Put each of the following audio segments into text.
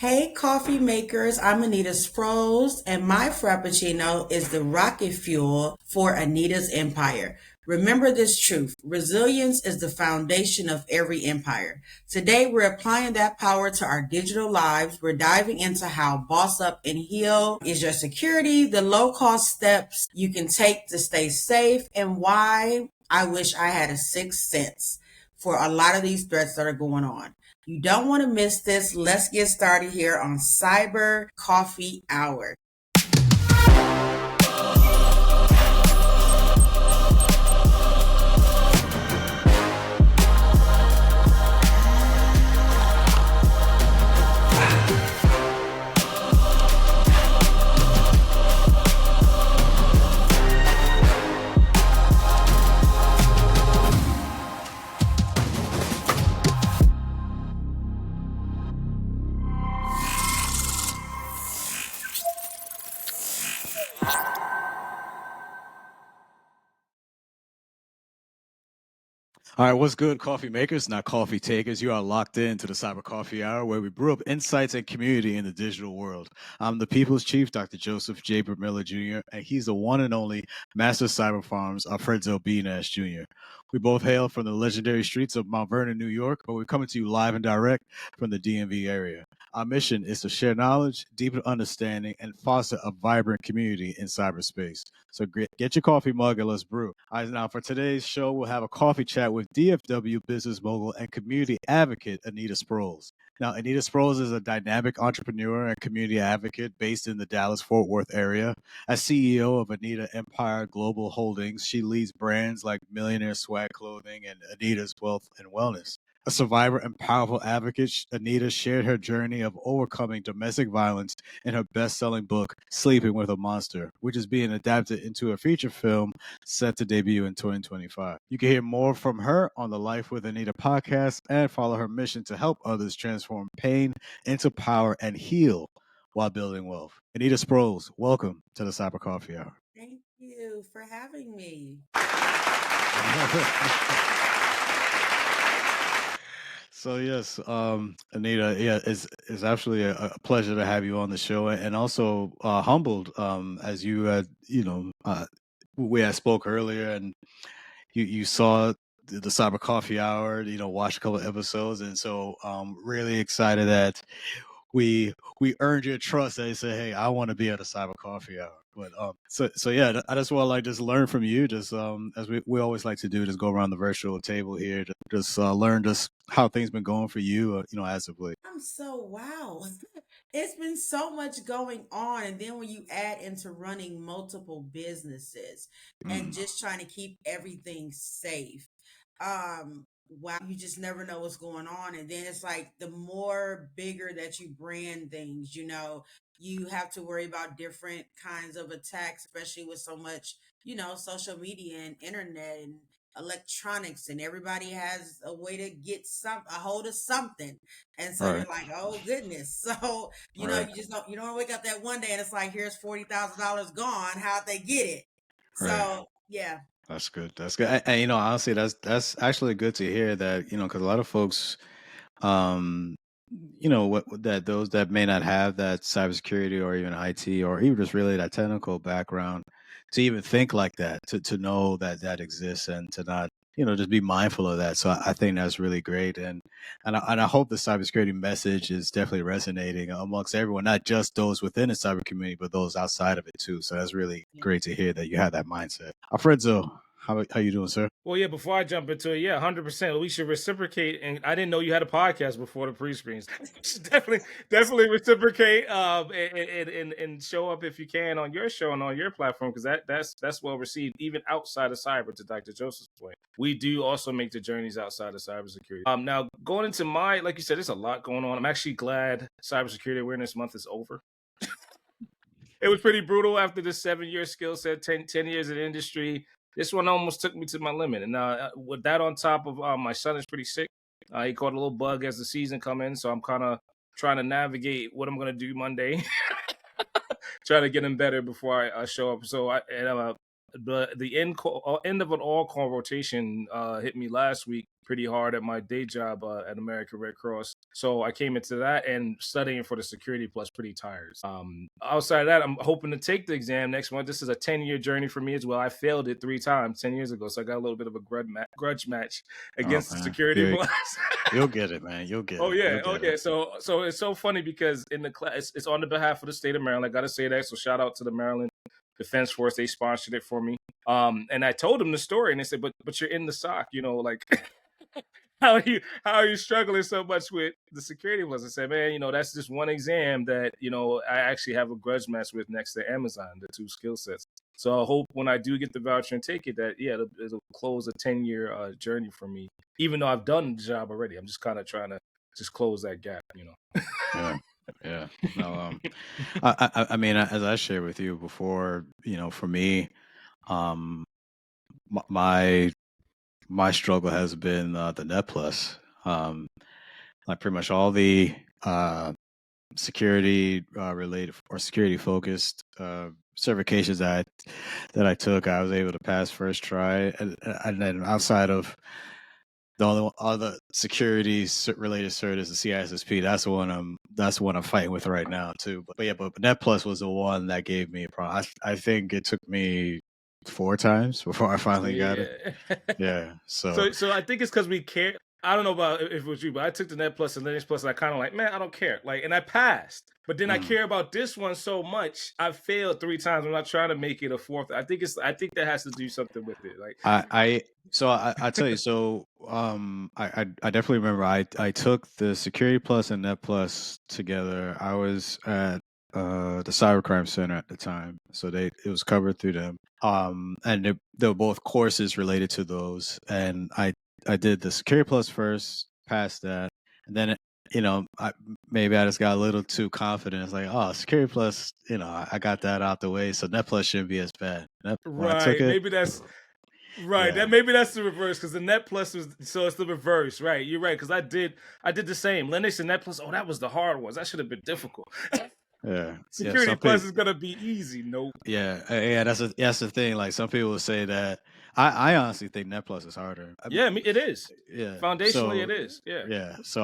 Hey, coffee makers. I'm Aneta Sproles, and my Frappuccino is the rocket fuel for Anita's empire. Remember this truth: resilience is the foundation of every empire. Today, we're applying that power to our digital lives. We're diving into how Boss Up and Heal is your security, the low cost steps you can take to stay safe, and why I wish I had a sixth sense for a lot of these threats that are going on. You don't want to miss this. Let's get started here on Cyber Coffee Hour. All right, what's good, coffee makers, not coffee takers? You are locked into the Cyber Coffee Hour, where we brew up insights and community in the digital world. I'm the People's Chief, Dr. Joseph J. Burt-Miller Jr., and he's the one and only Master of Cyber Farms, Alfredzo B. Nash Jr. We both hail from the legendary streets of Mount Vernon, New York, but we're coming to you live and direct from the DMV area. Our mission is to share knowledge, deepen understanding, and foster a vibrant community in cyberspace. So get your coffee mug and let's brew. All right, now for today's show, we'll have a coffee chat with DFW business mogul and community advocate Aneta Sproles. Now, Aneta Sproles is a dynamic entrepreneur and community advocate based in the Dallas-Fort Worth area. As CEO of Aneta Empire Global Holdings, she leads brands like Millionaire Swag Clothing and Aneta's Wealth and Wellness. A survivor and powerful advocate, Aneta shared her journey of overcoming domestic violence in her best-selling book, Sleeping with a Monster, which is being adapted into a feature film set to debut in 2025. You can hear more from her on the Life with Aneta podcast and follow her mission to help others transform pain into power and heal while building wealth. Aneta Sproles, welcome to the Cyber Coffee Hour. Thank you for having me. So yes, Aneta, yeah, it's actually a pleasure to have you on the show, and also humbled as you we had spoke earlier, and you saw the Cyber Coffee Hour, watched a couple of episodes, and so really excited that we earned your trust. They say, hey, I want to be at a Cyber Coffee Hour. But so yeah, I just want to just learn from you, just as we always like to do, just go around the virtual table here, to just learn just how things been going for you, as of late. Wow. It's been so much going on. And then when you add into running multiple businesses and Mm. just trying to keep everything safe, wow, you just never know what's going on. And then it's like the more bigger that you brand things, you have to worry about different kinds of attacks, especially with so much, social media and internet and electronics, and everybody has a way to get a hold of something. And so Right, you're like, oh goodness. So, right, you don't wake up that one day and it's like, here's $40,000 gone. How'd they get it? right. So yeah. That's good. That's good. And honestly, that's actually good to hear that, because a lot of folks, um, that those that may not have that cybersecurity or even IT or even just really that technical background to even think like that, to know that that exists and to not, just be mindful of that. So I think that's really great. And I hope the cybersecurity message is definitely resonating amongst everyone, not just those within the cyber community, but those outside of it too. So that's really great to hear that you have that mindset. Alfredo, how you doing, sir? Well, yeah, before I jump into it, yeah, 100%. We should reciprocate. And I didn't know you had a podcast before the pre-screens. Definitely reciprocate and show up if you can on your show and on your platform, because that's well received, even outside of cyber, to Dr. Joseph's point. We do also make the journeys outside of cybersecurity. Now, going into like you said, there's a lot going on. I'm actually glad Cybersecurity Awareness Month is over. It was pretty brutal after the 7-year skill set, 10 years in the industry. This one almost took me to my limit. And with that on top of my son is pretty sick. He caught a little bug as the season come in. So I'm kind of trying to navigate what I'm going to do Monday. Try to get him better before I show up. So the end of an all-call rotation hit me last week. pretty hard at my day job at American Red Cross. So I came into that and studying for the Security Plus pretty tired. Outside of that, I'm hoping to take the exam next month. This is a 10-year journey for me as well. I failed it 3 times 10 years ago, so I got a little bit of a grudge match against the Security Plus. You'll get it, man. You'll get it. Oh yeah. So it's so funny because in the class, it's on the behalf of the state of Maryland. I got to say that. So shout out to the Maryland Defense Force. They sponsored it for me. And I told them the story, and they said, "But you're in the SOC, like." How are you struggling so much with the Security Plus? I said, man, that's just one exam that, I actually have a grudge match with next to Amazon, the 2 skill sets. So I hope when I do get the voucher and take it that, it'll close a 10-year journey for me, even though I've done the job already. I'm just kind of trying to just close that gap, Yeah. No, I mean, as I shared with you before, for me, my struggle has been the Net Plus. Like pretty much all the security related or security focused certifications that I took, I was able to pass first try, and then outside of the only other security related cert is the CISSP. That's the one I'm fighting with right now too. But Net Plus was the one that gave me a problem. I think it took me 4 times before I finally got it. Yeah. So I think it's because we care. I don't know about if it was you, but I took the Net Plus and Linux Plus, and I kind of like, man, I don't care. And I passed. But then I care about this one so much. I failed 3 times. I'm not trying to make it a 4th. I think that has to do something with it. I tell you. So I definitely remember I took the Security Plus and Net Plus together. I was at the Cybercrime Center at the time, so it was covered through them. And they were both courses related to those, and I did the Security Plus first, passed that, and then maybe I just got a little too confident. It's like, oh, Security Plus, I got that out the way, so Net Plus shouldn't be as bad. When I took it, maybe that's right. Yeah. Maybe that's the reverse because the Net Plus was so it's the reverse, right? You're right because I did the same Linux and Net Plus. Oh, that was the hard ones. That should have been difficult. Yeah. Security Plus is gonna be easy. Nope. Yeah. That's the thing. Like some people will say that. I honestly think Net Plus is harder. It is. Yeah. Foundationally, it is. Yeah. Yeah. So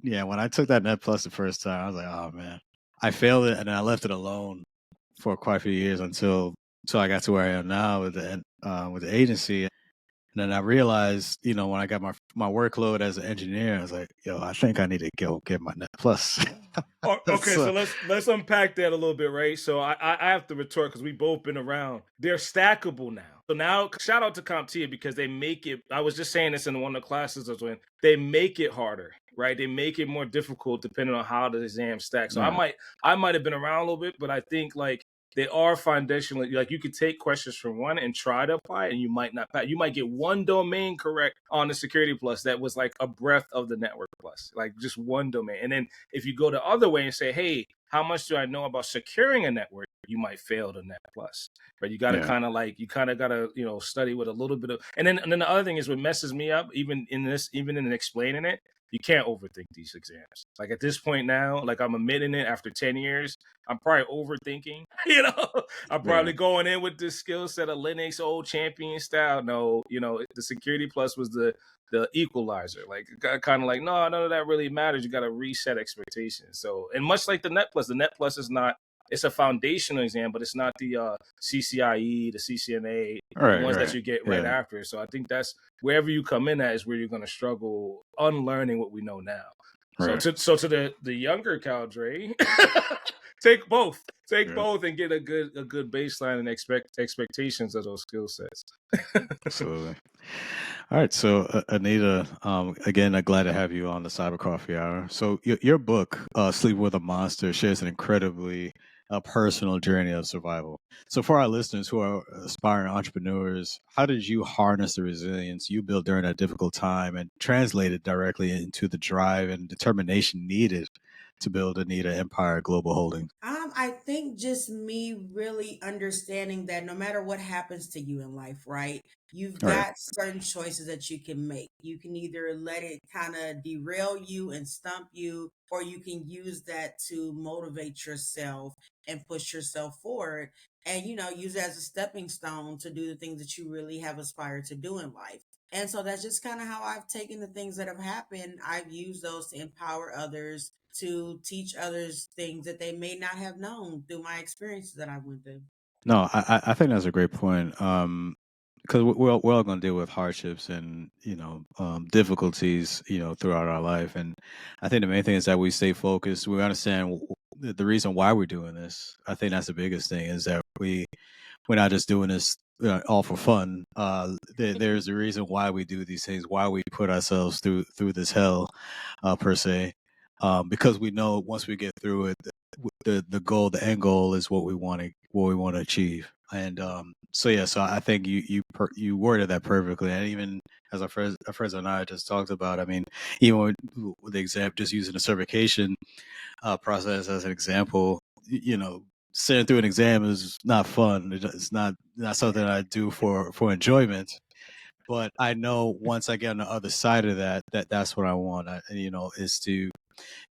when I took that Net Plus the first time, I was like, oh man, I failed it, and then I left it alone for quite a few years until I got to where I am now with the agency. And then I realized, when I got my workload as an engineer, I was like, yo, I think I need to go get my Net Plus. Okay, so let's unpack that a little bit, right? So I have to retort because we both been around. They're stackable now. So now, shout out to CompTIA because they make it. I was just saying this in one of the classes I was in. They make it harder, right? They make it more difficult depending on how the exam stacks. So Right. I might have been around a little bit, but I think they are foundational. You could take questions from one and try to apply it, and you might not pass. You might get one domain correct on the Security Plus that was like a breadth of the Network Plus, like just one domain. And then if you go the other way and say, hey, how much do I know about securing a network? You might fail the Net Plus, right? You got to kind of got to study with a little bit of. And then the other thing is what messes me up, even in explaining it. You can't overthink these exams. Like at this point now, like I'm admitting it after 10 years, I'm probably overthinking. I'm probably going in with this skill set of Linux old champion style. No, the Security Plus was the equalizer. Like kind of like, no, none of that really matters. You got to reset expectations. So, and much like the Net Plus is not. It's a foundational exam, but it's not the CCIE, the CCNA, the ones that you get right after. So I think that's wherever you come in at is where you're going to struggle unlearning what we know now. Right. So to the younger Caldre, take both and get a good baseline and expectations of those skill sets. Absolutely. All right, so Aneta, again, I'm glad to have you on the Cyber Coffee Hour. So your book, Sleep with a Monster, shares an incredibly personal journey of survival. So for our listeners who are aspiring entrepreneurs, how did you harness the resilience you built during that difficult time and translate it directly into the drive and determination needed to build Aneta Empire Global Holdings? I think just me really understanding that no matter what happens to you in life, right? You've got certain choices that you can make. You can either let it kind of derail you and stump you, or you can use that to motivate yourself and push yourself forward and, use it as a stepping stone to do the things that you really have aspired to do in life. And so that's just kind of how I've taken the things that have happened. I've used those to empower others, to teach others things that they may not have known through my experiences that I went through. No, I think that's a great point. Because we're all going to deal with hardships and difficulties throughout our life, and I think the main thing is that we stay focused. We understand the reason why we're doing this. I think that's the biggest thing, is that we're not just doing this all for fun. There's a reason why we do these things, why we put ourselves through this hell, per se, because we know once we get through it, the goal, the end goal, is what we want to achieve. And so I think you worded that perfectly, and even as our friends and I just talked about, I mean, even with the example, just using the certification process as an example, sitting through an exam is not fun. It's not something I do for enjoyment. But I know once I get on the other side of that's what I want.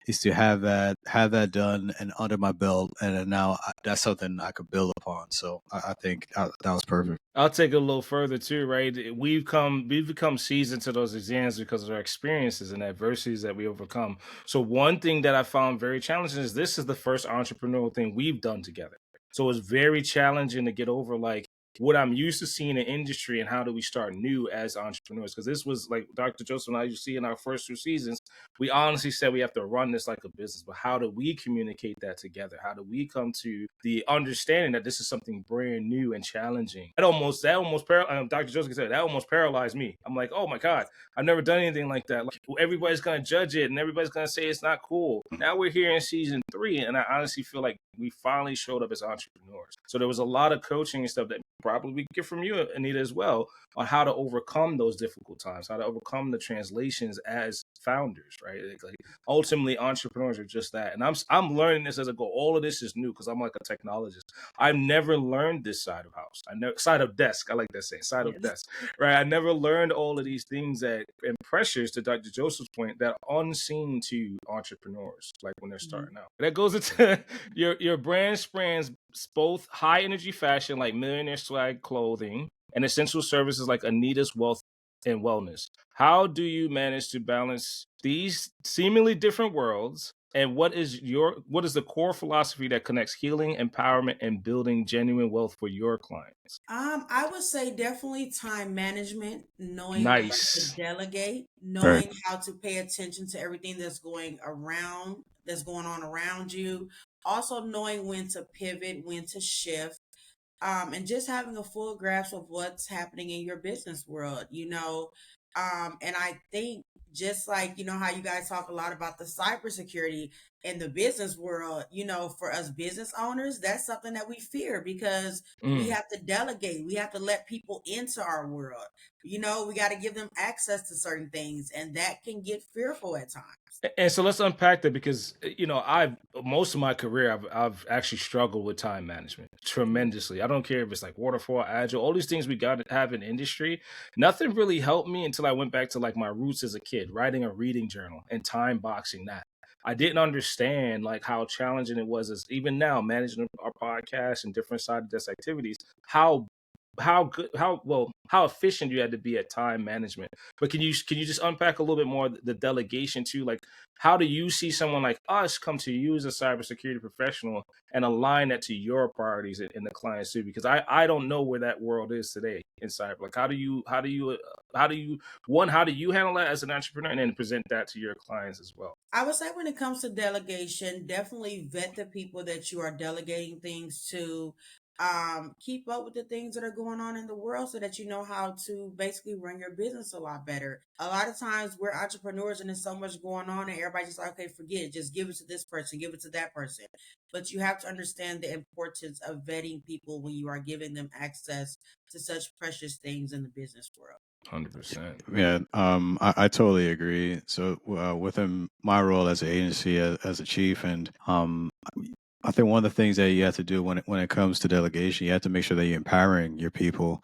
Is to have that done and under my belt, and then now that's something I could build upon. So I think that was perfect. I'll take it a little further too, right? We've become seasoned to those exams because of our experiences and adversities that we overcome. So one thing that I found very challenging is this is the first entrepreneurial thing we've done together. So it's very challenging to get over like what I'm used to seeing in industry and how do we start new as entrepreneurs? Because this was like Dr. Joseph and I, you see in our first 2 seasons, we honestly said we have to run this like a business, but how do we communicate that together? How do we come to the understanding that this is something brand new and challenging? Dr. Joseph said, that almost paralyzed me. I'm like, oh my God, I've never done anything like that. Like, everybody's going to judge it and everybody's going to say it's not cool. Now we're here in season 3, and I honestly feel like we finally showed up as entrepreneurs. So there was a lot of coaching and stuff that probably we get from you, Aneta, as well, on how to overcome those difficult times, how to overcome the translations as founders, right? Like ultimately, entrepreneurs are just that. And I'm learning this as I go. All of this is new because I'm like a technologist. I've never learned this side of house. Side of desk. I like that saying, side of desk, right? I never learned all of these things and pressures, to Dr. Joseph's point, that are unseen to entrepreneurs, like when they're starting out. That goes into your brand spans both high energy fashion like Millionaire swag clothing and essential services like Aneta's wealth and wellness. How do you manage to balance these seemingly different worlds? And what is the core philosophy that connects healing, empowerment, and building genuine wealth for your clients? I would say definitely time management, knowing when to Nice. delegate, Right. knowing how to pay attention to everything that's going on around you. Also knowing when to pivot, when to shift, and just having a full grasp of what's happening in your business world, and I think just like, how you guys talk a lot about the cybersecurity in the business world, for us business owners, that's something that we fear because we have to delegate. We have to let people into our world. We got to give them access to certain things, and that can get fearful at times. And so let's unpack that because I've most of my career I've actually struggled with time management tremendously. I don't care if it's like waterfall, agile, all these things we got to have in industry. Nothing really helped me until I went back to like my roots as a kid, writing a reading journal and time boxing that. I didn't understand like how challenging it was, as even now managing our podcast and different side desk activities, how efficient you had to be at time management. But can you just unpack a little bit more the delegation too? Like, how do you see someone like us come to you as a cybersecurity professional and align that to your priorities and the clients too? Because I don't know where that world is today in cyber. Like, how do you handle that as an entrepreneur and then present that to your clients as well? I would say when it comes to delegation, definitely vet the people that you are delegating things to. Keep up with the things that are going on in the world so that you know how to basically run your business a lot better. A lot of times we're entrepreneurs and there's so much going on and everybody's just like, okay, forget it. Just give it to this person, give it to that person. But you have to understand the importance of vetting people when you are giving them access to such precious things in the business world. 100%. Yeah, I totally agree. So within my role as an agency, as a chief, and I think one of the things that you have to do when it comes to delegation, you have to make sure that you're empowering your people,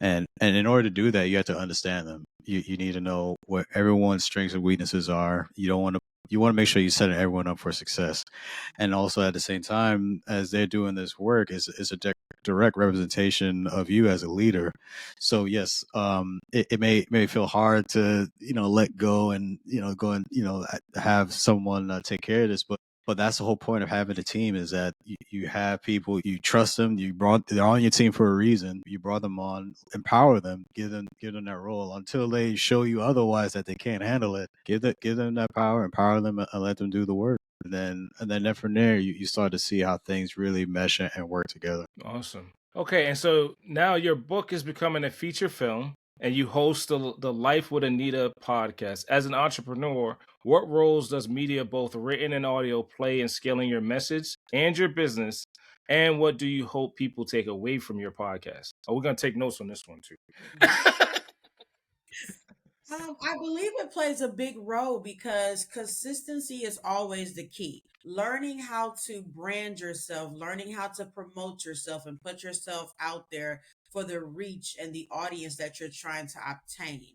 and in order to do that, you have to understand them. You need to know what everyone's strengths and weaknesses are. You don't want to you want to make sure you're setting everyone up for success. And also at the same time, as they're doing this work, is a direct representation of you as a leader. So yes, it may feel hard to let go and go and have someone take care of this, but that's the whole point of having a team, is that you have people, you trust them, they're on your team for a reason. You brought them on, empower them, give them that role until they show you otherwise that they can't handle it. Give them that power, empower them, and let them do the work. And then from there, you start to see how things really mesh and work together. Awesome. Okay, and so now your book is becoming a feature film, and you host the Life with Aneta podcast. As an entrepreneur, what roles does media, both written and audio, play in scaling your message and your business? And what do you hope people take away from your podcast? Oh, we're gonna take notes on this one too. I believe it plays a big role because consistency is always the key. Learning how to brand yourself, learning how to promote yourself and put yourself out there for the reach and the audience that you're trying to obtain.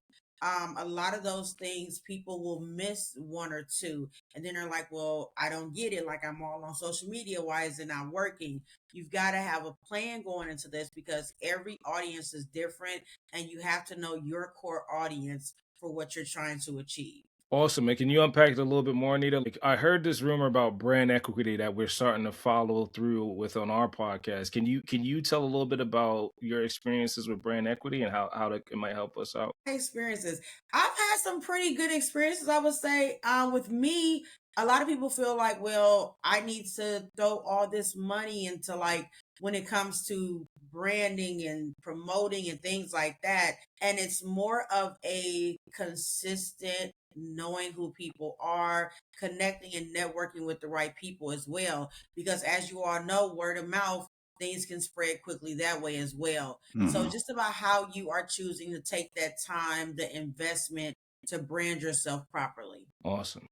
A lot of those things people will miss one or two, and then they're like, well, I don't get it. Like, I'm all on social media. Why is it not working? You've got to have a plan going into this because every audience is different, and you have to know your core audience for what you're trying to achieve. Awesome, man. Can you unpack it a little bit more, Anita? Like, I heard this rumor about brand equity that we're starting to follow through with on our podcast. Can you tell a little bit about your experiences with brand equity and how it might help us out? Experiences. I've had some pretty good experiences, I would say. With me, a lot of people feel like, well, I need to throw all this money into, like, when it comes to branding and promoting and things like that. And it's more of a consistent knowing who people are, connecting and networking with the right people as well. Because as you all know, word of mouth, things can spread quickly that way as well. So Mhm. just about how you are choosing to take that time, the investment to brand yourself properly. Awesome.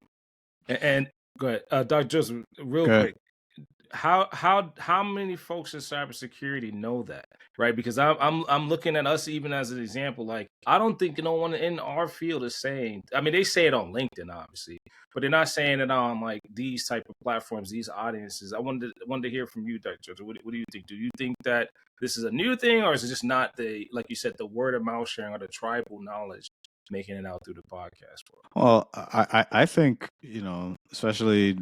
And go ahead, Dr. Joseph, real Okay. quick. How many folks in cybersecurity know that, right? Because I'm looking at us even as an example. Like, I don't think no one in our field is saying. I mean, they say it on LinkedIn, obviously, but they're not saying it on like these type of platforms, these audiences. I wanted to hear from you, Dr. Joseph. What do you think? Do you think that this is a new thing, or is it just not the, like you said, the word of mouth sharing or the tribal knowledge making it out through the podcast world? Well, I think especially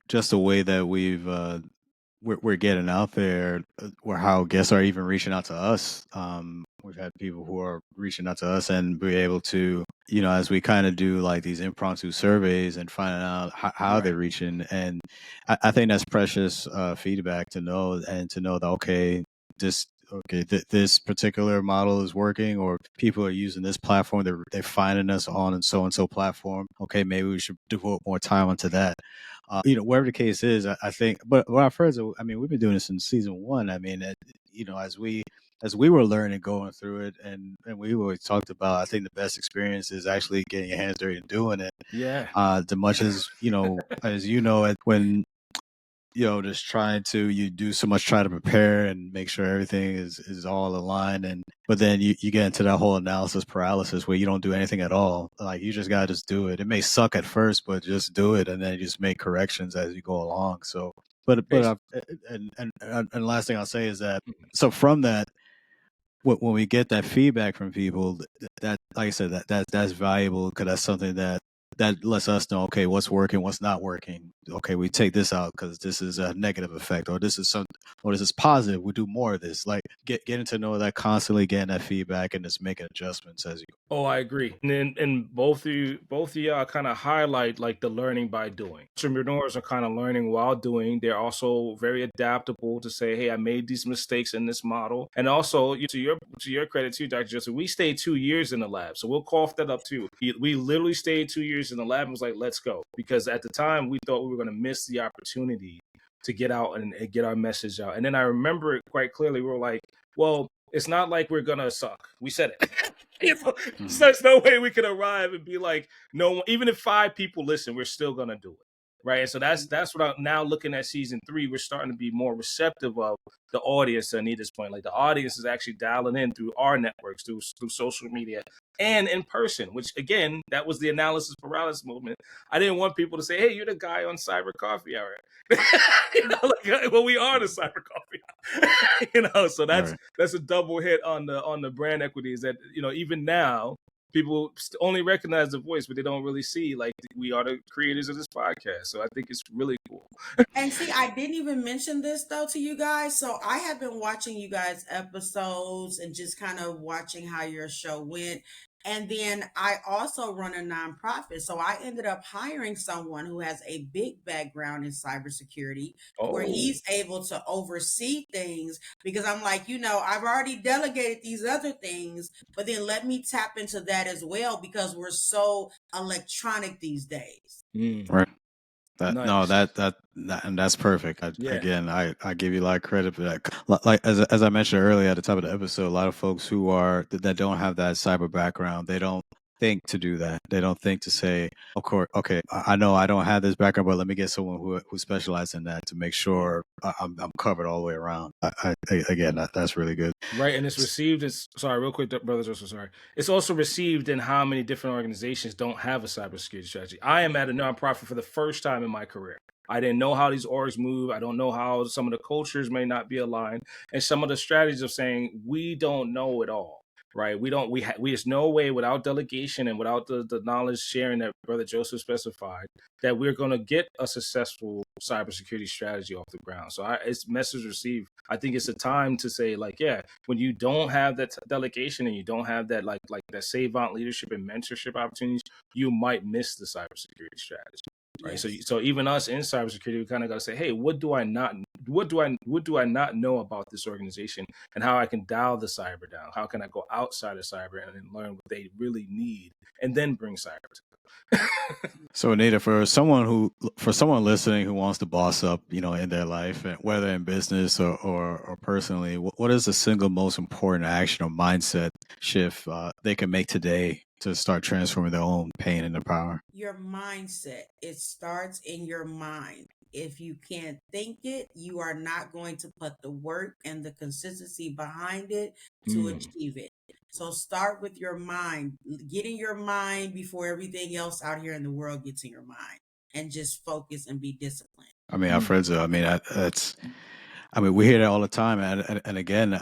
just the way that we're getting out there, or how guests are even reaching out to us. We've had people who are reaching out to us and be able to, as we kind of do like these impromptu surveys and finding out how they're Right. reaching. And I think that's precious feedback to know, and to know that, okay, this particular model is working, or people are using this platform, they're finding us on and so platform. Okay, maybe we should devote more time onto that. Whatever the case is, I think. But Alfredzo, I mean, we've been doing this since season one. I mean, as we were learning, going through it, and we always talked about, I think the best experience is actually getting your hands dirty and doing it. Yeah. As much as when just trying to, you do so much, try to prepare and make sure everything is all aligned, but then you get into that whole analysis paralysis where you don't do anything at all. Like, you just gotta just do it. It may suck at first, but just do it, and then you just make corrections as you go along. So, but and last thing I'll say is that, so from that, when we get that feedback from people, that, like I said, that's valuable, because that's something that lets us know, okay, what's working, what's not working. Okay, we take this out because this is a negative effect, or this is positive. We do more of this. Like, getting to know that, constantly getting that feedback, and just making adjustments as you go. Oh, I agree. And both of y'all kind of highlight like the learning by doing. Entrepreneurs are kind of learning while doing. They're also very adaptable to say, hey, I made these mistakes in this model. And also, to your credit too, Dr. Joseph, we stayed 2 years in the lab. So we'll cough that up too. We literally stayed 2 years in the lab and was like, let's go. Because at the time we thought we were going to miss the opportunity to get out and get our message out. And then I remember it quite clearly. We were like, well, it's not like we're gonna suck. We said it. So there's no way we could arrive and be like, no, even if 5 people listen, we're still gonna do it. right? And so that's what I'm now looking at season 3. We're starting to be more receptive of the audience to Aneta's point. Like the audience is actually dialing in through our networks, through social media and in person, which again, that was the analysis paralysis movement. I didn't want people to say, hey, you're the guy on Cyber Coffee Hour. Well, we are the Cyber Coffee Hour. So that's a double hit on the brand equities that, even now, people only recognize the voice, but they don't really see like we are the creators of this podcast. So I think it's really cool. And see, I didn't even mention this though to you guys. So I have been watching you guys' episodes and just kind of watching how your show went. And then I also run a nonprofit. So I ended up hiring someone who has a big background in cybersecurity where he's able to oversee things because I'm like, I've already delegated these other things, but then let me tap into that as well because we're so electronic these days. Right. Nice. No, and that's perfect. Again, I give you a lot of credit for that. Like as I mentioned earlier at the top of the episode, a lot of folks that don't have that cyber background, they don't think to do that. They don't think to say, of course, okay, I know I don't have this background, but let me get someone who specializes in that to make sure I'm covered all the way around. That's really good. Right, and it's received as real quick, brothers. Also, sorry. It's also received in how many different organizations don't have a cybersecurity strategy. I am at a nonprofit for the first time in my career. I didn't know how these orgs move. I don't know how some of the cultures may not be aligned, and some of the strategies of saying we don't know it all. Right, there's no way without delegation and without the knowledge sharing that Brother Joseph specified that we're going to get a successful cybersecurity strategy off the ground. So it's message received. I think it's a time to say when you don't have that delegation and you don't have that like that savant leadership and mentorship opportunities, you might miss the cybersecurity strategy. Right. Yes. So even us in cybersecurity, we kind of got to say, hey, what do I not know about this organization and how I can dial the cyber down? How can I go outside of cyber and learn what they really need and then bring cyber to them? So Aneta, for someone listening who wants to boss up, in their life, whether in business or personally, what is the single most important action or mindset shift they can make today to start transforming their own pain into power? Your mindset. It starts in your mind. If you can't think it, you are not going to put the work and the consistency behind it to achieve it. So start with your mind. Get in your mind before everything else out here in the world gets in your mind, and just focus and be disciplined. I mean, Alfredzo, we hear that all the time, and again,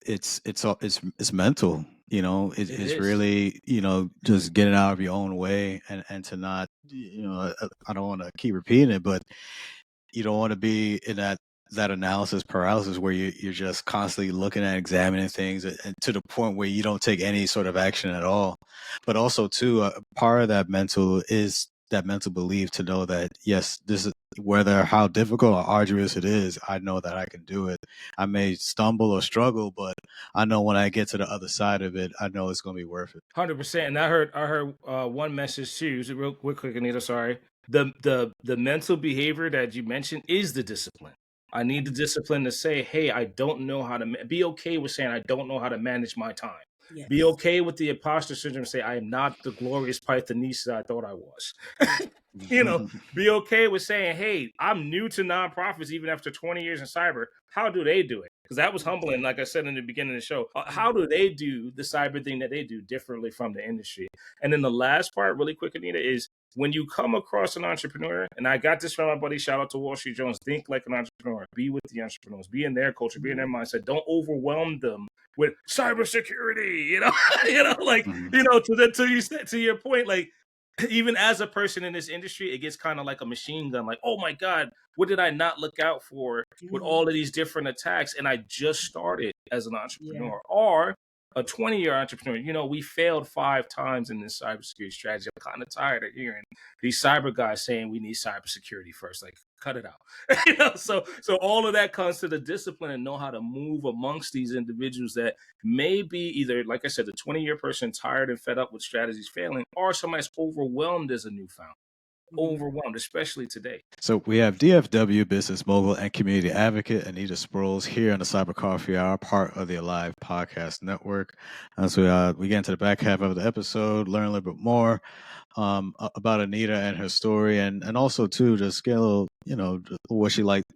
it's mental. It's really just getting out of your own way and to not I don't want to keep repeating it, but you don't want to be in that analysis paralysis where you're just constantly looking at examining things and to the point where you don't take any sort of action at all. But also too, part of that mental belief to know that yes, this is whether how difficult or arduous it is, I know that I can do it. I may stumble or struggle, but I know when I get to the other side of it, I know it's going to be worth it. 100%. And I heard one message too. Real quick, Aneta. Sorry. The mental behavior that you mentioned is the discipline. I need the discipline to say, hey, I don't know how to be okay with saying I don't know how to manage my time. Yes. Be okay with the imposter syndrome. Say I am not the glorious Pythonese that I thought I was. Be okay with saying, hey, I'm new to nonprofits even after 20 years in cyber. How do they do it? Because that was humbling, like I said in the beginning of the show. How do they do the cyber thing that they do differently from the industry? And then the last part, really quick, Aneta, is when you come across an entrepreneur, and I got this from my buddy, shout out to Wall Street Jones, think like an entrepreneur, be with the entrepreneurs, be in their culture, be in their mindset. Don't overwhelm them with cybersecurity, to your point, like, even as a person in this industry, it gets kind of like a machine gun. Like, oh my God, what did I not look out for with all of these different attacks? And I just started as an entrepreneur or a 20-year entrepreneur. We failed 5 times in this cybersecurity strategy. I'm kind of tired of hearing these cyber guys saying we need cybersecurity first. Like, cut it out. So all of that comes to the discipline and know how to move amongst these individuals that may be either, like I said, the 20-year person tired and fed up with strategies failing, or somebody's overwhelmed as a newfound. overwhelmed, especially today. So we have DFW, business mogul and community advocate Aneta Sproles here on the Cyber Coffee Hour, part of the Alive Podcast Network. So we get into the back half of the episode, learn a little bit more about Aneta and her story, and also too just get a little,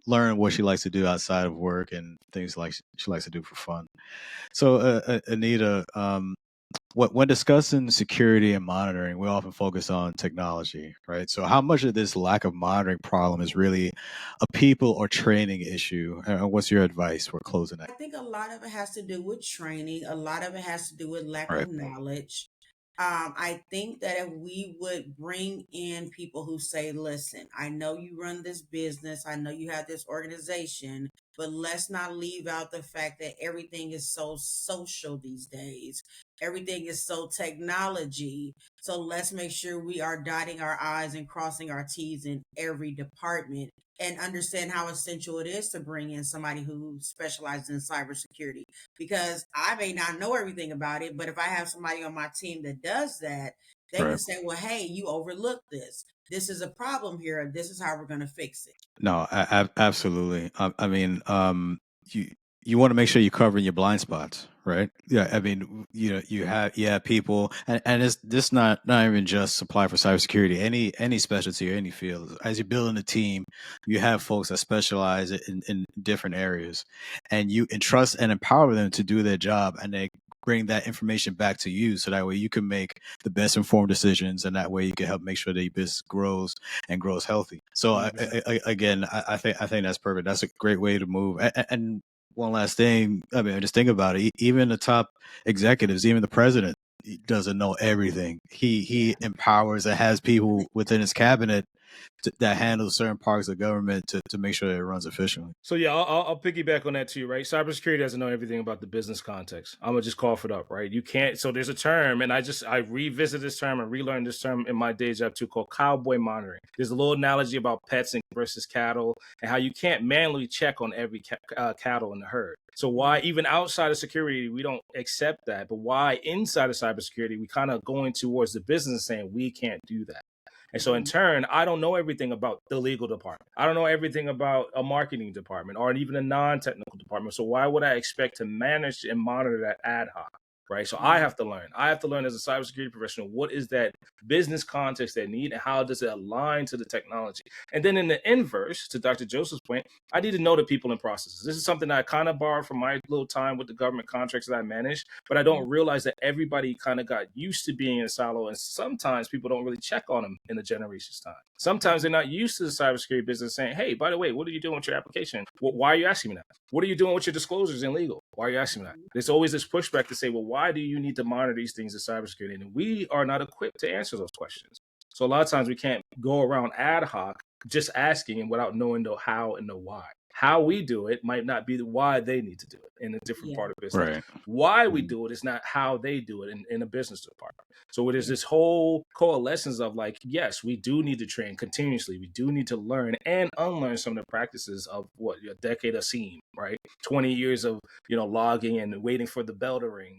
learn what she likes to do outside of work and things like she likes to do for fun. So Aneta, when discussing security and monitoring, we often focus on technology, right? So how much of this lack of monitoring problem is really a people or training issue? And what's your advice for closing I that? think a lot of it has to do with training. A lot of it has to do with lack Right. of knowledge. I think that if we would bring in people who say, listen, I know you run this business, I know you have this organization, but let's not leave out the fact that everything is so social these days. Everything is so technology. So let's make sure we are dotting our I's and crossing our T's in every department and understand how essential it is to bring in somebody who specializes in cybersecurity. Because I may not know everything about it, but if I have somebody on my team that does that, they Right. can say, well, hey, you overlooked this. This is a problem here. This is how we're going to fix it. No, absolutely. I mean, you want to make sure you're covering your blind spots, right? Yeah, I mean, you have people, and it's this not even just supply for cybersecurity. Any specialty or any field, as you're building a team, you have folks that specialize in different areas, and you entrust and empower them to do their job, and they bring that information back to you, so that way you can make the best informed decisions, and that way you can help make sure that your business grows and grows healthy. So again, I think that's perfect. That's a great way to move. And one last thing, I mean, just think about it. Even the top executives, even the president, doesn't know everything. He empowers and has people within his cabinet that handle certain parts of government to make sure that it runs efficiently. So yeah, I'll piggyback on that too, right? Cybersecurity doesn't know everything about the business context. I'm gonna just cough it up, right? You can't. So there's a term, and I revisit this term and relearn this term in my day job too, called cowboy monitoring. There's a little analogy about pets versus cattle, and how you can't manually check on every cattle in the herd. So why even outside of security we don't accept that, but why inside of cybersecurity we kind of going towards the business saying we can't do that. And so in turn, I don't know everything about the legal department. I don't know everything about a marketing department or even a non-technical department. So why would I expect to manage and monitor that ad hoc? Right. So I have to learn. I have to learn as a cybersecurity professional, what is that business context they need and how does it align to the technology? And then in the inverse, to Dr. Joseph's point, I need to know the people and processes. This is something that I kind of borrowed from my little time with the government contracts that I managed, but I don't realize that everybody kind of got used to being in a silo. And sometimes people don't really check on them in a generation's time. Sometimes they're not used to the cybersecurity business saying, hey, by the way, what are you doing with your application? Why are you asking me that? What are you doing with your disclosures in legal? Why are you asking me that? There's always this pushback to say, well, why do you need to monitor these things in cybersecurity? And we are not equipped to answer those questions. So a lot of times we can't go around ad hoc just asking and without knowing the how and the why. How we do it might not be the why they need to do it in a different part of business. Right. Why we do it is not how they do it in a business department. So it is this whole coalescence of like, yes, we do need to train continuously. We do need to learn and unlearn some of the practices of what a decade of SIEM, right? 20 years of, logging and waiting for the bell to ring,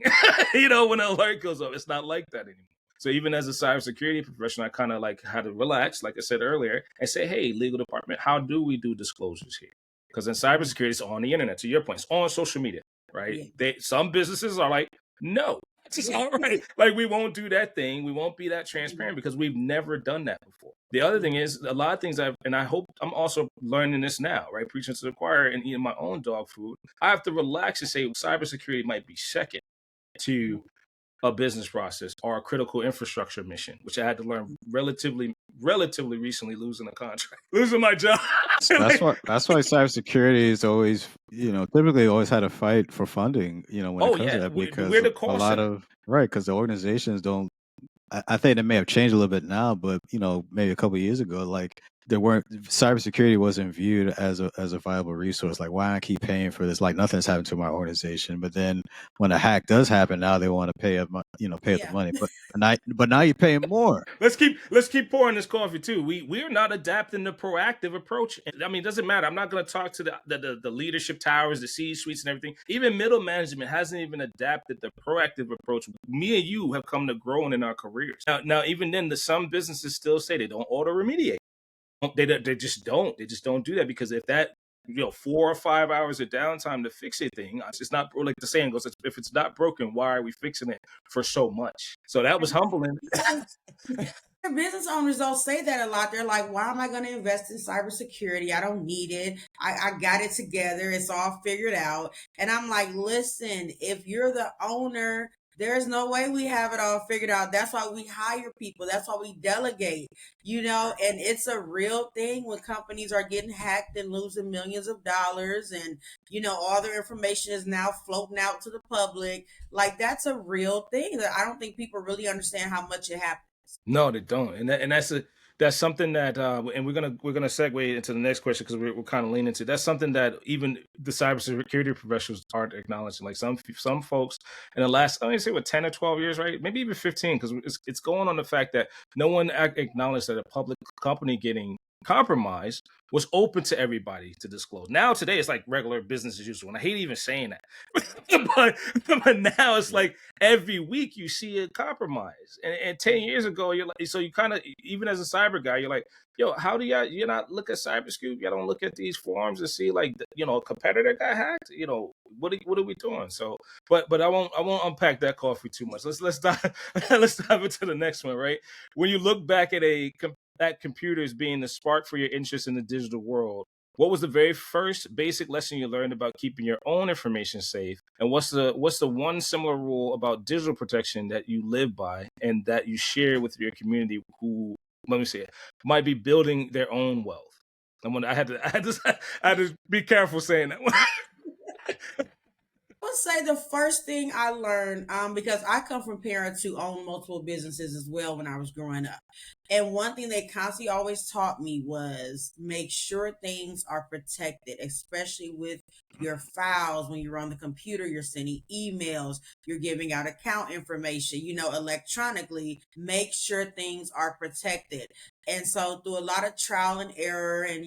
when an alert goes up. It's not like that anymore. So even as a cybersecurity professional, I kind of like had to relax, like I said earlier, and say, hey, legal department, how do we do disclosures here? Because in cybersecurity, it's on the internet, to your point, it's on social media, right? Some businesses are like, no, it's all right. Like, we won't do that thing. We won't be that transparent because we've never done that before. The other thing is a lot of things and I hope I'm also learning this now, right? Preaching to the choir and eating my own dog food. I have to relax and say cybersecurity might be second to a business process or a critical infrastructure mission, which I had to learn relatively recently, losing a contract, losing my job. That's why cybersecurity is always, typically always had a fight for funding, when it comes to that, because we're the a call lot center. of because the organizations don't. I think it may have changed a little bit now, but maybe a couple of years ago, like cybersecurity wasn't viewed as a viable resource. Like, why I keep paying for this? Like, nothing's happened to my organization. But then when a hack does happen, now they want to pay up, pay the money. But now you're paying more. Let's keep pouring this coffee too. We're not adapting the proactive approach. I mean, it doesn't matter. I'm not going to talk to the leadership towers, the C-suites, and everything. Even middle management hasn't even adapted the proactive approach. Me and you have come to growing in our careers. Now even then, some businesses still say they don't auto remediate. They just don't. They just don't do that, because if that 4 or 5 hours of downtime to fix a thing, it's not, like the saying goes, if it's not broken, why are we fixing it for so much? So that was humbling. Business owners don't say that a lot. They're like, why am I going to invest in cybersecurity? I don't need it. I got it together. It's all figured out. And I'm like, listen, if you're the owner, there's no way we have it all figured out. That's why we hire people. That's why we delegate, and it's a real thing when companies are getting hacked and losing millions of dollars, and, all their information is now floating out to the public. Like, that's a real thing that I don't think people really understand how much it happens. No, they don't, and that's something that, and we're gonna segue into the next question, because we're kind of leaning into that's something that even the cybersecurity professionals aren't acknowledging. Like some folks in the last, I say, 10 or 12 years, right? Maybe even 15, because it's going on the fact that no one acknowledged that a public company getting compromised was open to everybody to disclose. Now today it's like regular business as usual, and I hate even saying that, but now it's like every week you see a compromise. And 10 years ago, you're like, so you kind of, even as a cyber guy, you're like, yo, how do you not look at Cyberscoop? You don't look at these forums and see, like, a competitor got hacked. What are we doing? So, but I won't unpack that coffee too much. Let's dive let's dive into the next one. Right, when you look back at computers being the spark for your interest in the digital world, what was the very first basic lesson you learned about keeping your own information safe? And what's the one similar rule about digital protection that you live by and that you share with your community who, let me say it, might be building their own wealth? I had to be careful saying that. I would say the first thing I learned, because I come from parents who own multiple businesses as well when I was growing up. And one thing they constantly always taught me was make sure things are protected, especially with your files. When you're on the computer, you're sending emails, you're giving out account information, electronically. Make sure things are protected. And so through a lot of trial and error and,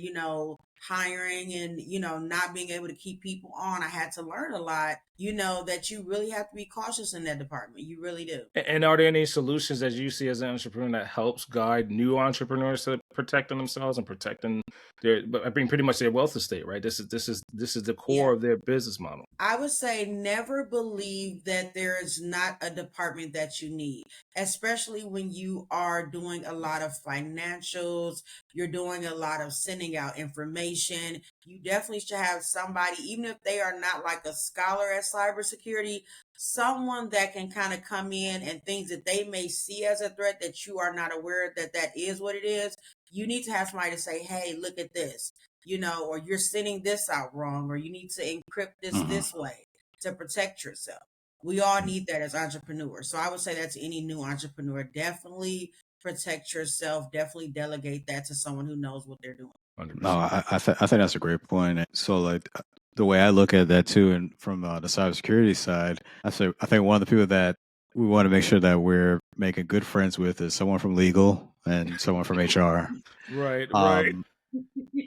hiring and, not being able to keep people on, I had to learn a lot, that you really have to be cautious in that department. You really do. And are there any solutions that you see as an entrepreneur that helps guide new entrepreneurs to protecting themselves and protecting pretty much their wealth estate, right? This is the core of their business model. I would say never believe that there is not a department that you need, especially when you are doing a lot of financials, you're doing a lot of sending out information. You definitely should have somebody, even if they are not like a scholar at cybersecurity, someone that can kind of come in and things that they may see as a threat that you are not aware that is what it is. You need to have somebody to say, hey, look at this, or you're sending this out wrong, or you need to encrypt this way to protect yourself. We all need that as entrepreneurs. So I would say that to any new entrepreneur, definitely protect yourself, definitely delegate that to someone who knows what they're doing. 100%. No, I think that's a great point. So, like, the way I look at that too, and from the cybersecurity side, I think one of the people that we want to make sure that we're making good friends with is someone from legal and someone from HR. Right.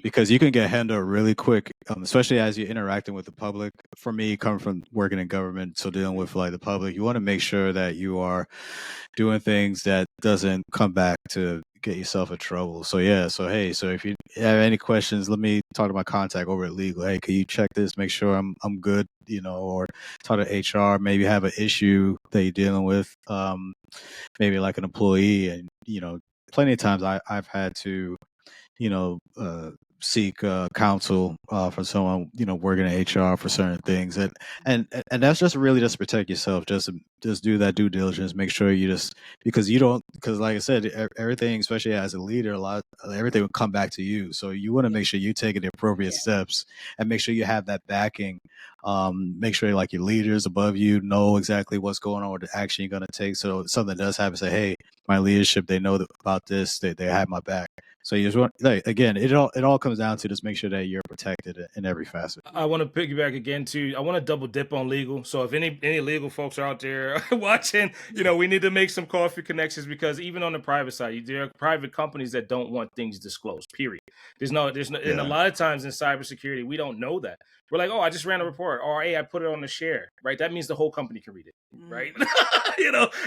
Because you can get handled really quick, especially as you're interacting with the public. For me, coming from working in government, so dealing with like the public, you want to make sure that you are doing things that doesn't come back to get yourself in trouble. So if you have any questions, let me talk to my contact over at legal. Hey, can you check this? Make sure I'm good, or talk to HR. Maybe have an issue that you're dealing with, maybe like an employee, and plenty of times I've had to seek counsel from someone working in HR for certain things, and that's just really just protect yourself. Just do that due diligence. Make sure because like I said, everything, especially as a leader, everything will come back to you. So you want to make sure you're taking the appropriate steps and make sure you have that backing. Make sure like your leaders above you know exactly what's going on with the action you're going to take. So if something does happen, say, hey, my leadership, they know about this. They have my back. So you just want, like, again, it all comes down to just make sure that you're protected in every facet. I want to piggyback again too. I want to double dip on legal. So if any legal folks are out there watching, we need to make some coffee connections, because even on the private side, there are private companies that don't want things disclosed. Period. There's no, and a lot of times in cybersecurity, we don't know that. We're like, oh, I just ran a report, or hey, I put it on the share, right? That means the whole company can read it, right?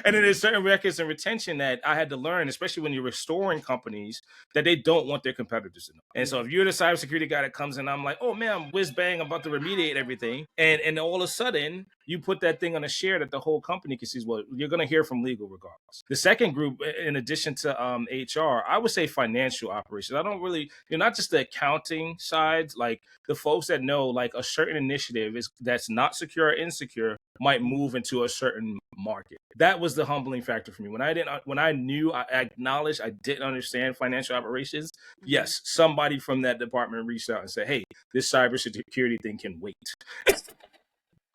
And then there's certain records and retention that I had to learn, especially when you're restoring companies, that they don't want their competitors to know. And so if you're the cybersecurity guy that comes in, I'm like, oh man, I'm whiz bang, I'm about to remediate everything, and all of a sudden you put that thing on a share that the whole company can see. Well, you're going to hear from legal regardless. The second group, in addition to HR, I would say financial operations. I don't really, not just the accounting sides, like the folks that know like a certain initiative that's not secure or insecure might move into a certain market. That was the humbling factor for me. When I knew, I acknowledged I didn't understand financial operations. Yes, somebody from that department reached out and said, hey, this cybersecurity thing can wait.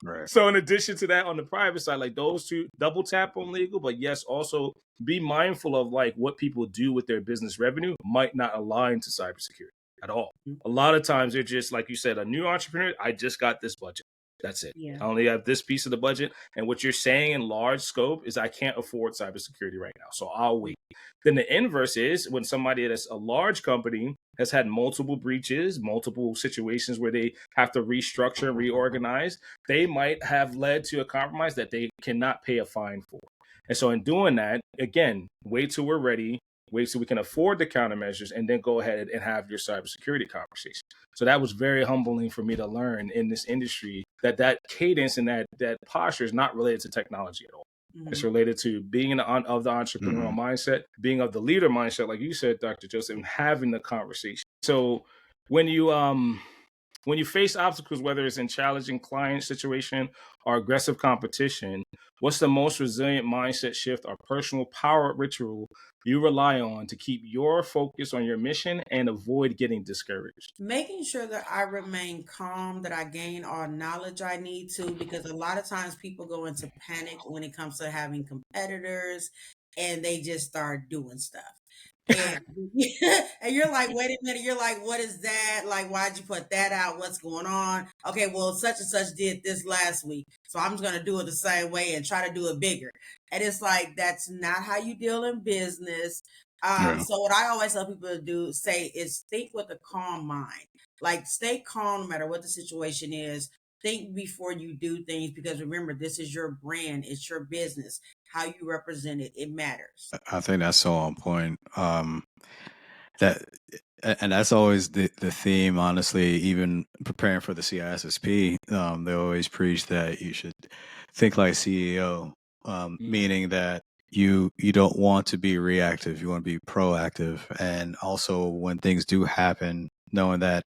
Right. So in addition to that, on the private side, like those two, double tap on legal, but yes, also be mindful of like what people do with their business revenue might not align to cybersecurity at all. A lot of times they're just, like you said, a new entrepreneur, I just got this budget. That's it. Yeah. I only have this piece of the budget. And what you're saying in large scope is I can't afford cybersecurity right now, so I'll wait. Then the inverse is when somebody that's a large company has had multiple breaches, multiple situations where they have to restructure and reorganize, they might have led to a compromise that they cannot pay a fine for. And so in doing that, again, wait till we're ready, wait till we can afford the countermeasures, and then go ahead and have your cybersecurity conversation. So that was very humbling for me to learn in this industry that cadence and that posture is not related to technology at all. It's related to being of the entrepreneurial mindset, being of the leader mindset, like you said, Dr. Joseph, and having the conversation. So when you face obstacles, whether it's in challenging client situation or aggressive competition, what's the most resilient mindset shift or personal power ritual you rely on to keep your focus on your mission and avoid getting discouraged? Making sure that I remain calm, that I gain all knowledge I need to, because a lot of times people go into panic when it comes to having competitors and they just start doing stuff. And, and you're like, wait a minute, you're like, what is that? Like, why'd you put that out? What's going on? Okay, well, such and such did this last week, so I'm just going to do it the same way and try to do it bigger. And it's like, that's not how you deal in business. So what I always tell people to say is think with a calm mind. Like, stay calm no matter what the situation is. Think before you do things, because remember, this is your brand. It's your business. How you represent it, it matters. I think that's so on point. That and that's always the theme, honestly. Even preparing for the CISSP, they always preach that you should think like CEO, meaning that you don't want to be reactive, you want to be proactive, and also when things do happen, knowing that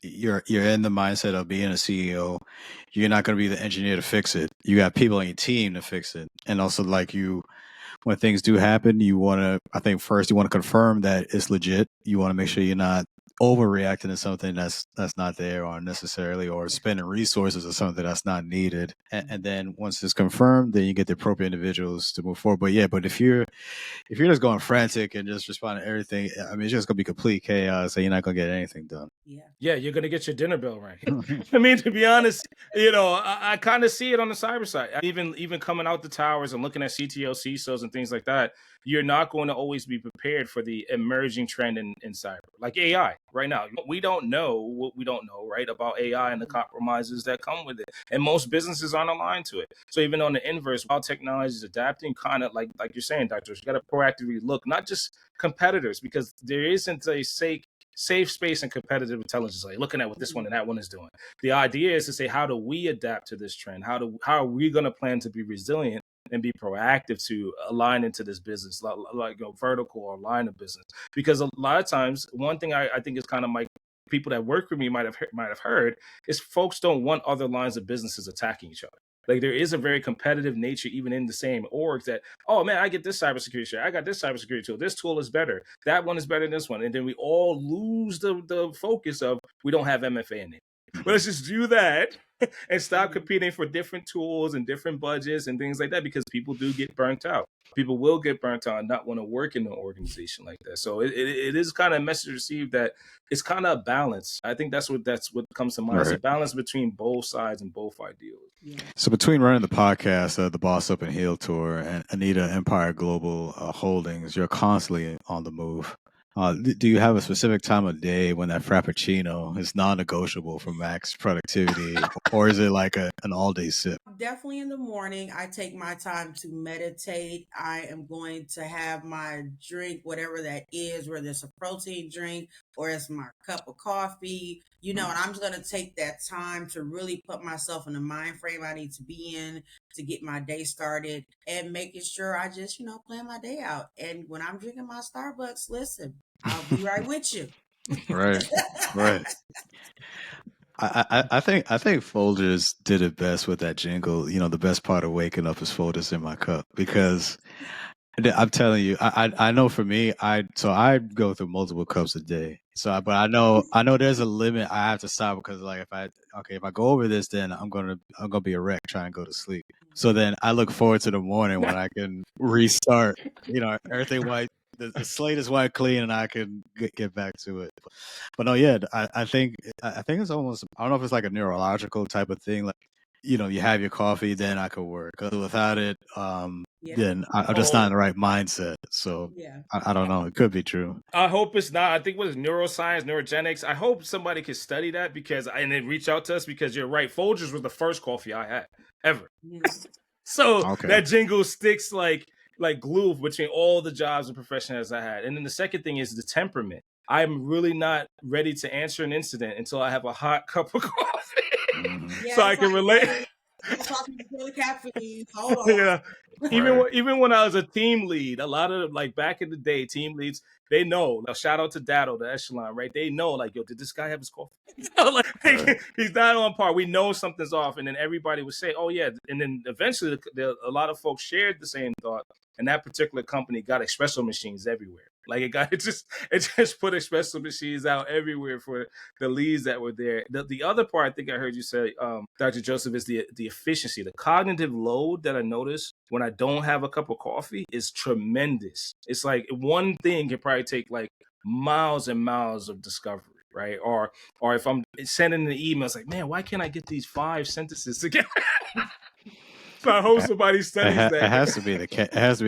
you're in the mindset of being a CEO, you're not going to be the engineer to fix it. You got people on your team to fix it, and also like when things do happen, I think first you want to confirm that it's legit. You want to make sure you're not overreacting to something that's not there or unnecessarily, or spending resources or something that's not needed. And then once it's confirmed, then you get the appropriate individuals to move forward. But if you're just going frantic and just responding to everything, I mean, it's just going to be complete chaos and you're not going to get anything done. Yeah, you're going to get your dinner bell rang. I mean, to be honest, I kind of see it on the cyber side. Even coming out the towers and looking at CTO, CISOs and things like that, you're not going to always be prepared for the emerging trend in cyber, like AI right now. We don't know what we don't know, right, about AI and the compromises that come with it. And most businesses aren't aligned to it. So even on the inverse, while technology is adapting, kind of like you're saying, Doctor, you got to proactively look, not just competitors, because there isn't a safe space and competitive intelligence, like looking at what this one and that one is doing. The idea is to say, how do we adapt to this trend? How are we going to plan to be resilient and be proactive to align into this business, like vertical or line of business? Because a lot of times, one thing I think is kind of like people that work with me might have heard is folks don't want other lines of businesses attacking each other. Like there is a very competitive nature even in the same orgs that, oh man, I get this cybersecurity share, I got this cybersecurity tool, this tool is better, that one is better than this one. And then we all lose the focus of we don't have MFA in it. Let's just do that and stop competing for different tools and different budgets and things like that, because people do get burnt out. People will get burnt out and not want to work in an organization like that. So it is kind of a message received that it's kind of a balance. I think that's what comes to mind. It's a balance between both sides and both ideals. Yeah. So between running the podcast, the Boss Up and Heal Tour, and Aneta Empire Global Holdings, you're constantly on the move. Do you have a specific time of day when that Frappuccino is non-negotiable for max productivity, or is it like an all-day sip? Definitely in the morning, I take my time to meditate. I am going to have my drink, whatever that is, whether it's a protein drink or it's my cup of coffee, and I'm just going to take that time to really put myself in the mind frame I need to be in to get my day started, and making sure I just, plan my day out. And when I'm drinking my Starbucks, listen, I'll be right with you. Right. I think Folgers did it best with that jingle. The best part of waking up is Folgers in my cup, because I'm telling you, I know for me, I go through multiple cups a day. But I know there's a limit. I have to stop, because like if I go over this, then I'm gonna be a wreck trying to go to sleep. So then I look forward to the morning when I can restart. Everything white. The slate is white clean, and I can get back to it. But no, yeah, I think it's almost, I don't know if it's like a neurological type of thing. Like, you have your coffee, then I could work. 'Cause without it, then I'm just not in the right mindset. So I don't know. It could be true. I hope it's not. I think what is neuroscience, neurogenics. I hope somebody could study that, and then reach out to us, because you're right. Folgers was the first coffee I had ever. So that jingle sticks like glue between all the jobs and professions I had. And then the second thing is the temperament. I'm really not ready to answer an incident until I have a hot cup of coffee, so I can relate. Talking to the caffeine. Hold on. Yeah. Even when I was a team lead, a lot of back in the day, team leads, they know. Now, shout out to Dado, the echelon, right? They know, yo, did this guy have his coffee? He's not on par. We know something's off, and then everybody would say, "Oh yeah," and then eventually, a lot of folks shared the same thought, and that particular company got espresso machines everywhere. It just put espresso machines out everywhere for the leads that were there. The other part I think I heard you say, Dr. Joseph, is the efficiency, the cognitive load that I notice when I don't have a cup of coffee is tremendous. It's like one thing can probably take miles and miles of discovery, right? Or if I'm sending an email, it's like, man, why can't I get these 5 sentences together? So I hope somebody studies that. It has to be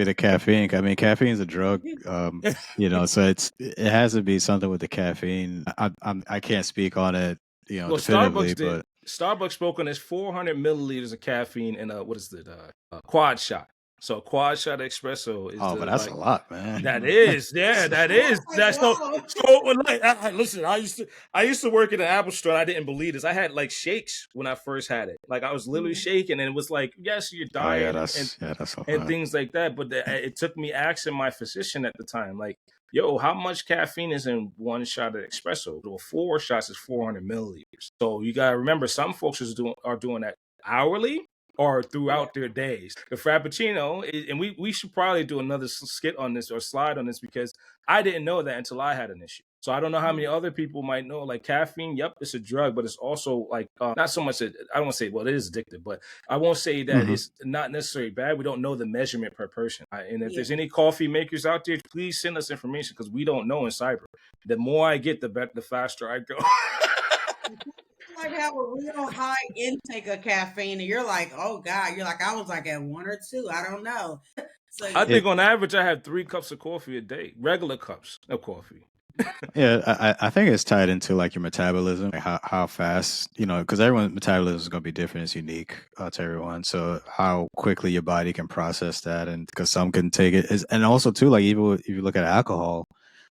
the caffeine. I mean, caffeine's a drug, so it has to be something with the caffeine. I can't speak on it, definitively, but Starbucks spoke on this 400 milliliters of caffeine in quad shot. So a quad shot espresso is. But that's a lot, man. That is, that is. That's listen. I used to work at an Apple store. And I didn't believe this. I had shakes when I first had it. I was literally shaking, and it was yes, you're dying, that's and things like that. But it took me asking my physician at the time, yo, how much caffeine is in one shot of espresso? Well, 4 shots is 400 milliliters. So you gotta remember, some folks are doing that hourly or throughout their days. The Frappuccino, and we should probably do another skit on this or slide on this, because I didn't know that until I had an issue. So I don't know how many other people might know. Caffeine, yep, it's a drug, but it's also not so much. I don't want to say, well, it is addictive, but I won't say that it's not necessarily bad. We don't know the measurement per person. And if there's any coffee makers out there, please send us information, because we don't know in cyber. The more I get, the faster I go. Have a real high intake of caffeine, and you're like, oh God, you're like, I was at 1 or 2. I don't know. So I think on average, I have 3 cups of coffee a day, regular cups of coffee. Yeah, I think it's tied into your metabolism, how fast, because everyone's metabolism is going to be different. It's unique to everyone. So how quickly your body can process that, and because some can take it, and also too, even if you look at alcohol,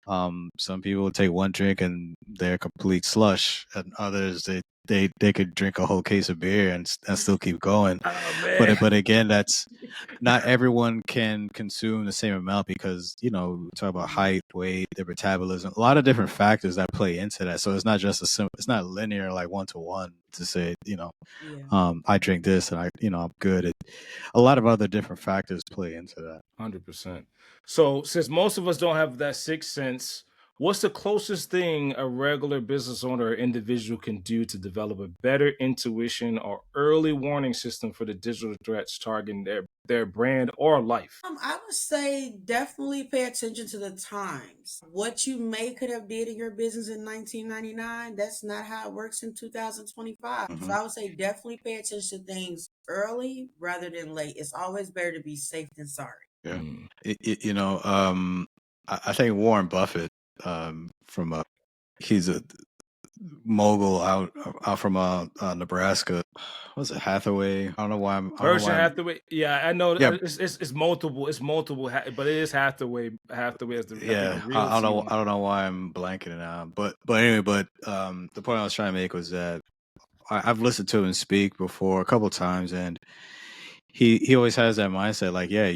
some people take one drink and they're complete slush, and others they could drink a whole case of beer and still keep going. Oh, but again, that's not everyone can consume the same amount, because we talk about height, weight, their metabolism, a lot of different factors that play into that. So it's not just it's not linear 1-to-1 to say I drink this and I'm good. A lot of other different factors play into that. 100%. So since most of us don't have that sixth sense, What's the closest thing a regular business owner or individual can do to develop a better intuition or early warning system for the digital threats targeting their brand or life? I would say definitely pay attention to the times. What you may could have did in your business in 1999, that's not how it works in 2025. So I would say definitely pay attention to things early rather than late. It's always better to be safe than sorry. Yeah. You know, I think Warren Buffett, from he's a mogul out from Nebraska. Was it Hathaway? I don't know why I don't know Berkshire why Hathaway. Yeah, I know. Yeah. It's multiple. It's multiple, but it is Hathaway. Hathaway is the I think, Yeah, the real I don't know. team. I don't know why I'm blanking it out. But anyway, the point I was trying to make was that I've listened to him speak before a couple of times, and he always has that mindset. Like, yeah,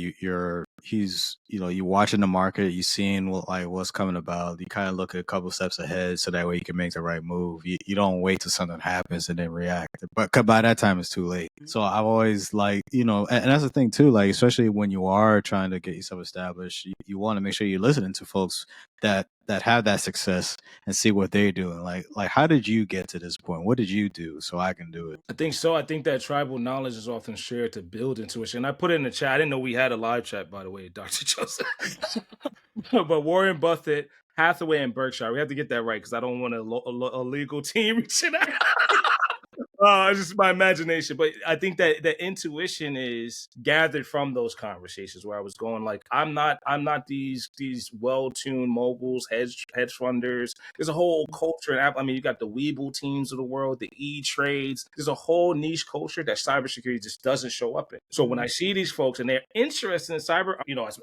he's you watching the market, you seeing what's coming about. You kind of look a couple steps ahead, so that way you can make the right move. You don't wait till something happens and then react. But by that time, it's too late. So I've always and that's the thing too. Like, especially when you are trying to get yourself established, you want to make sure you're listening to folks that have that success and see what they're doing. Like how did you get to this point? What did you do so I can do it? I think so. I think that tribal knowledge is often shared to build intuition. And I put it in the chat. I didn't know we had a live chat, by the way, Dr. Joseph. But Warren Buffett, Hathaway, and Berkshire. We have to get that right because I don't want a legal team reaching out. It's just my imagination, but I think that the intuition is gathered from those conversations where I was going like, I'm not these well-tuned moguls, hedge funders. There's a whole culture. I mean, you got the Weeble teams of the world, the E-Trades. There's a whole niche culture that cybersecurity just doesn't show up in. So when I see these folks and they're interested in cyber,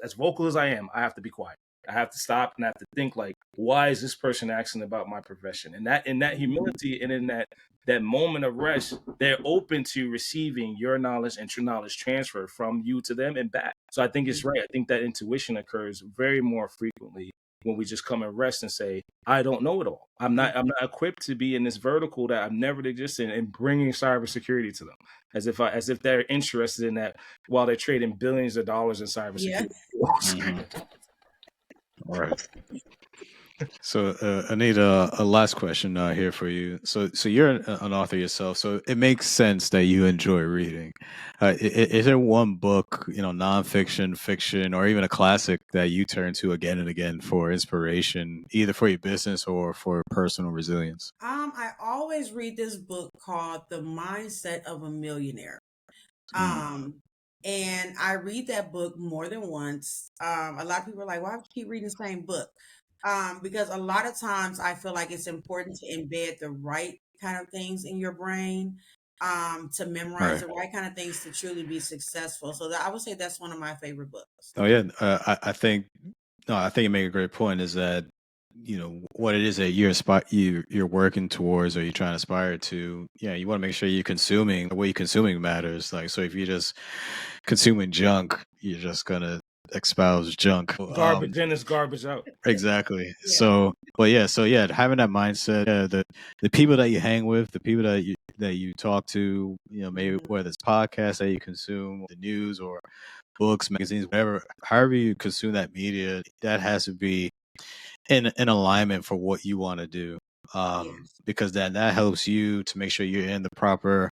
as vocal as I am, I have to be quiet. I have to stop and I have to think like, why is this person asking about my profession? And that in that humility and in that moment of rest, they're open to receiving your knowledge and true knowledge transfer from you to them and back. So I think it's right. I think that intuition occurs very more frequently when we just come and rest and say, I don't know it all. I'm not equipped to be in this vertical that I've never existed in, and bringing cybersecurity to them as if they're interested in that while they're trading billions of dollars in cybersecurity. Yeah. All right. So, Aneta, a last question here for you. So you're an author yourself, so it makes sense that you enjoy reading. Is there one book, nonfiction, fiction, or even a classic that you turn to again and again for inspiration, either for your business or for personal resilience? I always read this book called The Mindset of a Millionaire. And I read that book more than once. A lot of people are like, why do you keep reading the same book? Because a lot of times I feel like it's important to embed the right kind of things in your brain, to memorize the right kind of things to truly be successful. So I would say that's one of my favorite books. Oh yeah, I think you make a great point. Is that what it is that you're working towards or you're trying to aspire to. Yeah, you want to make sure you're consuming. What you're consuming matters. Like, so if you're just consuming junk, you're just gonna espouse junk. Garbage in is garbage out. Exactly. Yeah. So having that mindset, the people that you hang with, the people that you talk to, maybe whether it's podcasts that you consume, the news or books, magazines, whatever, however you consume that media, that has to be in alignment for what you want to do. Because that helps you to make sure you're in the proper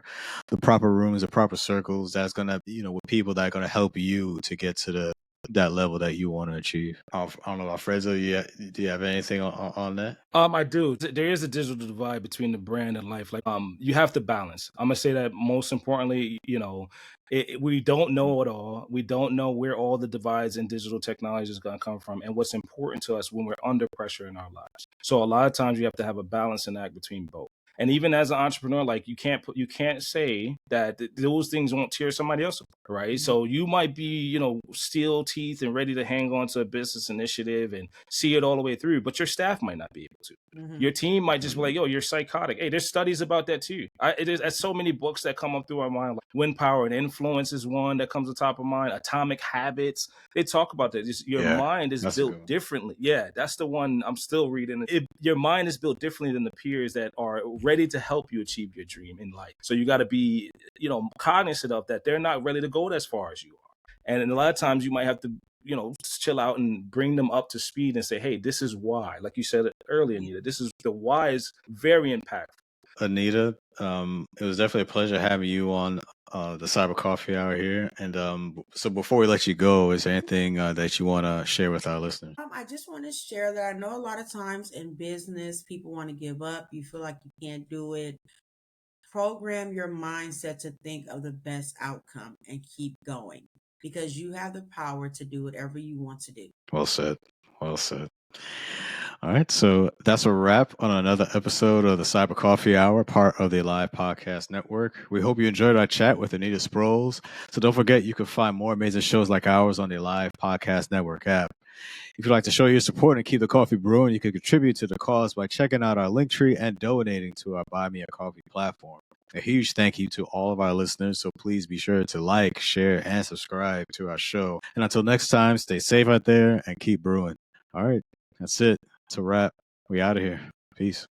rooms, the proper circles. That's gonna, with people that are gonna help you to get to that level that you want to achieve. I don't know, Alfredo, do you have anything on that? I do. There is a digital divide between the brand and life. Like, you have to balance. I'm gonna say that most importantly, we don't know it all. We don't know where all the divides in digital technology is gonna come from, and what's important to us when we're under pressure in our lives. So a lot of times you have to have a balancing act between both. And even as an entrepreneur, like you can't say that those things won't tear somebody else apart, right? So you might be, steel teeth and ready to hang on to a business initiative and see it all the way through, but your staff might not be able to. Your team might just be like, yo, you're psychotic. Hey, there's studies about that too. There's so many books that come up through our mind. Like Wind, Power, and Influence is one that comes to top of mind. Atomic Habits. They talk about that. Your mind is built differently. Yeah, that's the one I'm still reading. Your mind is built differently than the peers that are ready to help you achieve your dream in life. So you got to be, cognizant of that. They're not ready to go as far as you are. And a lot of times you might have to, chill out and bring them up to speed and say, hey, this is why. Like you said earlier, Aneta, this is the why is very impactful. Aneta, it was definitely a pleasure having you on the Cyber Coffee Hour here. And so before we let you go, is there anything that you want to share with our listeners? I just want to share that I know a lot of times in business, people want to give up. You feel like you can't do it. Program your mindset to think of the best outcome and keep going, because you have the power to do whatever you want to do. Well said. Well said. All right, so that's a wrap on another episode of the Cyber Coffee Hour, part of the Live Podcast Network. We hope you enjoyed our chat with Aneta Sproles. So don't forget, you can find more amazing shows like ours on the Live Podcast Network app. If you'd like to show your support and keep the coffee brewing, you can contribute to the cause by checking out our Linktree and donating to our Buy Me a Coffee platform. A huge thank you to all of our listeners, so please be sure to like, share, and subscribe to our show. And until next time, stay safe out there and keep brewing. All right, that's it. It's a wrap. We out of here. Peace.